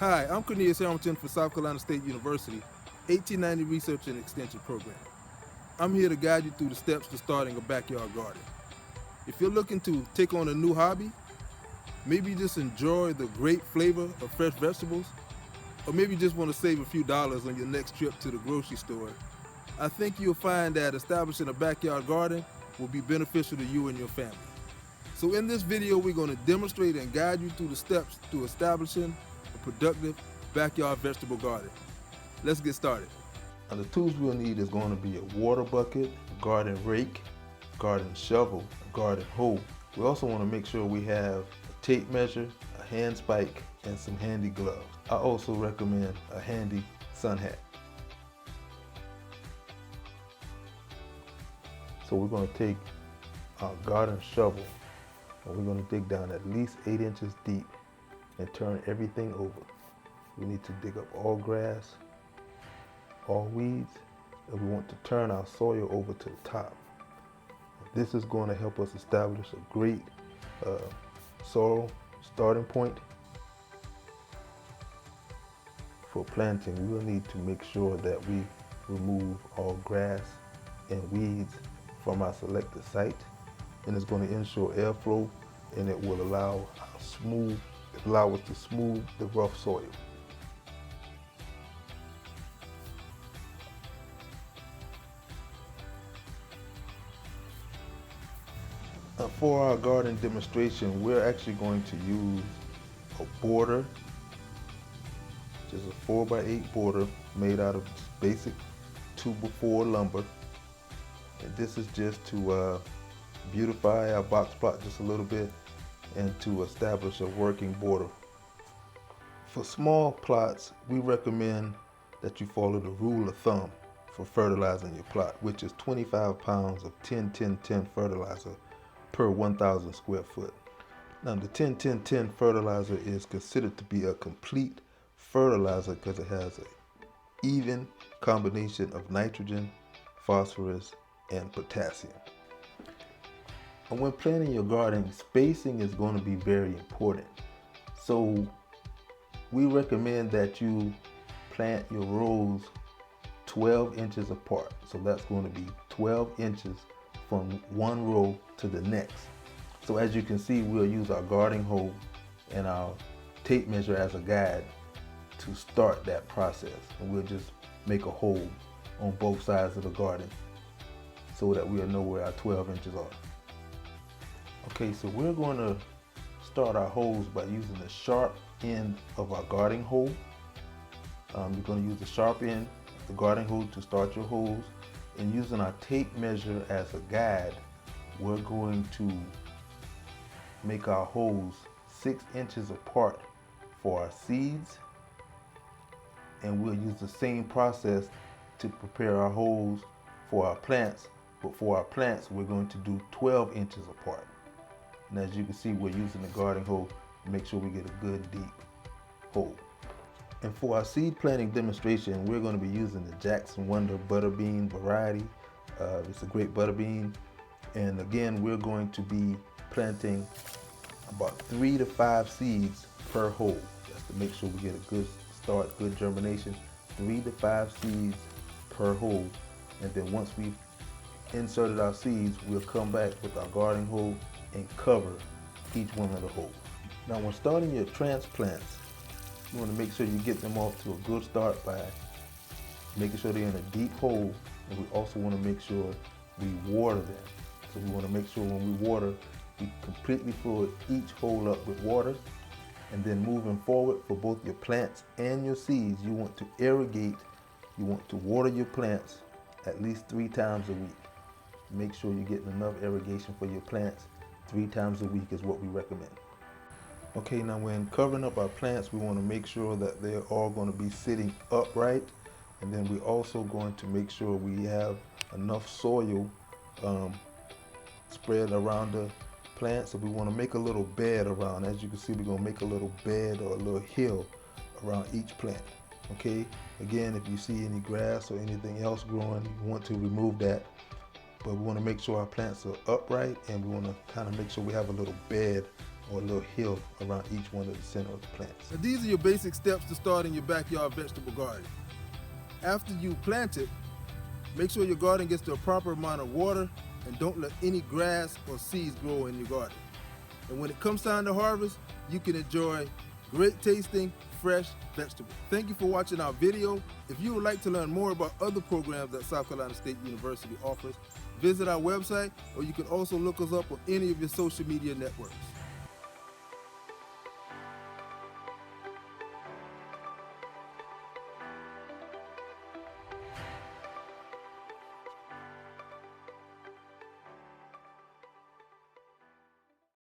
Hi, I'm Cornelius Hamilton for South Carolina State University, 1890 Research and Extension Program. I'm here to guide you through the steps to starting a backyard garden. If you're looking to take on a new hobby, maybe just enjoy the great flavor of fresh vegetables, or maybe just want to save a few dollars on your next trip to the grocery store, I think you'll find that establishing a backyard garden will be beneficial to you and your family. So in this video, we're going to demonstrate and guide you through the steps to establishing a productive backyard vegetable garden. Let's get started. Now the tools we'll need is going to be a water bucket, a garden rake, garden shovel, a garden hoe. We also want to make sure we have a tape measure, a hand spike, and some handy gloves. I also recommend a handy sun hat. So we're going to take our garden shovel and we're going to dig down at least 8 inches deep and turn everything over. We need to dig up all grass, all weeds, and we want to turn our soil over to the top. This is going to help us establish a great soil starting point. For planting, we will need to make sure that we remove all grass and weeds from our selected site, and it's going to ensure airflow, and it will allow us to smooth the rough soil. For our garden demonstration, we're actually going to use a border, just a 4x8 border made out of basic 2x4 lumber. And this is just to beautify our box plot just a little bit and to establish a working border. For small plots, we recommend that you follow the rule of thumb for fertilizing your plot, which is 25 pounds of 10-10-10 fertilizer per 1,000 square foot. Now the 10-10-10 fertilizer is considered to be a complete fertilizer because it has an even combination of nitrogen, phosphorus, and potassium. And when planting your garden, spacing is going to be very important. So we recommend that you plant your rows 12 inches apart. So that's going to be 12 inches from one row to the next. So as you can see, we'll use our garden hoe and our tape measure as a guide to start that process. And we'll just make a hole on both sides of the garden so that we'll know where our 12 inches are. Okay, so we're going to start our holes by using the sharp end of our garden hoe. You're going to use the sharp end of the garden hoe to start your holes, and using our tape measure as a guide, we're going to make our holes 6 inches apart for our seeds, and we'll use the same process to prepare our holes for our plants, but for our plants we're going to do 12 inches apart. And as you can see, we're using the garden hoe to make sure we get a good deep hole. And for our seed planting demonstration, we're going to be using the Jackson Wonder Butterbean variety. It's a great butter bean. And again, we're going to be planting about 3 to 5 seeds per hole. Just to make sure we get a good start, good germination. 3 to 5 seeds per hole. And then once we've inserted our seeds, we'll come back with our garden hoe and cover each one of the holes. Now when starting your transplants, you want to make sure you get them off to a good start by making sure they're in a deep hole, and we also want to make sure we water them. So we want to make sure when we water, we completely fill each hole up with water. And then moving forward, for both your plants and your seeds, you want to irrigate, you want to water your plants at least 3 times a week. Make sure you're getting enough irrigation for your plants. 3 times a week is what we recommend. Okay, now when covering up our plants, we want to make sure that they're all going to be sitting upright, and then we're also going to make sure we have enough soil spread around the plants. So we want to make a little bed around. As you can see, we're going to make a little bed or a little hill around each plant. Okay, again, if you see any grass or anything else growing, you want to remove that. But we want to make sure our plants are upright, and we want to kind of make sure we have a little bed or a little hill around each one of the center of the plants. Now, these are your basic steps to starting your backyard vegetable garden. After you plant it, make sure your garden gets the proper amount of water and don't let any grass or seeds grow in your garden. And when it comes time to harvest, you can enjoy great tasting, fresh vegetables. Thank you for watching our video. If you would like to learn more about other programs that South Carolina State University offers, visit our website, or you can also look us up on any of your social media networks.